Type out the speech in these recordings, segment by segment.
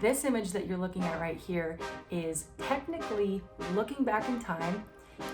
This image that you're looking at right here is technically looking back in time.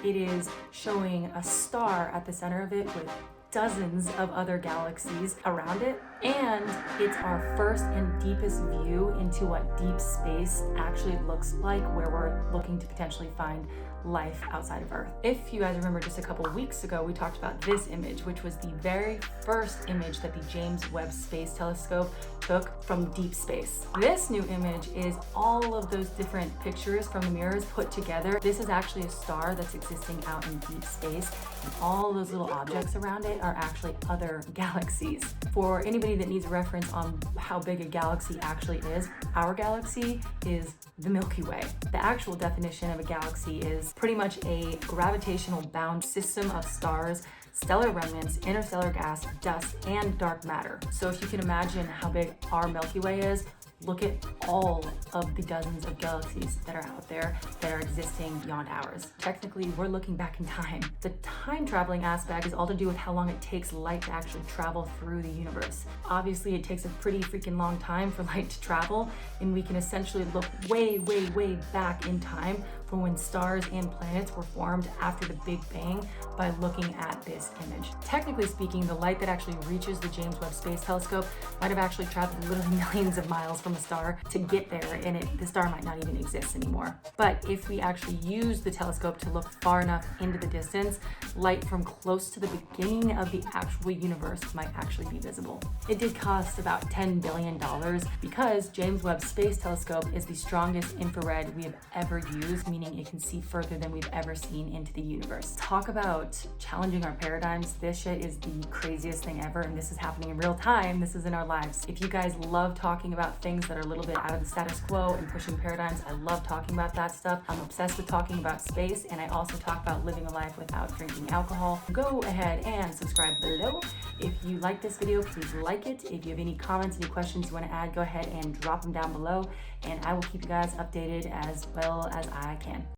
It is showing a star at the center of it with dozens of other galaxies around it, and it's our first and deepest view into what deep space actually looks like, where we're looking to potentially find life outside of Earth. If you guys remember, just a couple of weeks ago we talked about this image, which was the very first image that the James Webb Space Telescope took from deep space. This new image is all of those different pictures from the mirrors put together. This is actually a star that's existing out in deep space, and all those little objects around it are actually other galaxies. For anybody that needs a reference on how big a galaxy actually is, our galaxy is the Milky Way. The actual definition of a galaxy is pretty much a gravitational bound system of stars, stellar remnants, interstellar gas, dust, and dark matter. So if you can imagine how big our Milky Way is, look at all of the dozens of galaxies that are out there that are existing beyond ours. Technically, we're looking back in time. The time traveling aspect is all to do with how long it takes light to actually travel through the universe. Obviously, it takes a pretty freaking long time for light to travel, and we can essentially look way, way, way back in time from when stars and planets were formed after the Big Bang by looking at this image. Technically speaking, the light that actually reaches the James Webb Space Telescope might have actually traveled literally millions of miles from a star to get there, and the star might not even exist anymore. But if we actually use the telescope to look far enough into the distance, light from close to the beginning of the actual universe might actually be visible. It did cost about $10 billion because James Webb Space Telescope is the strongest infrared we have ever used, meaning it can see further than we've ever seen into the universe. Talk about challenging our paradigms. This shit is the craziest thing ever, and this is happening in real time. This is in our lives. If you guys love talking about things that are a little bit out of the status quo and pushing paradigms, I love talking about that stuff. I'm obsessed with talking about space, and I also talk about living a life without drinking alcohol. Go ahead and subscribe below. If you like this video, please like it. If you have any comments, any questions you want to add, go ahead and drop them down below, and I will keep you guys updated as well as I can.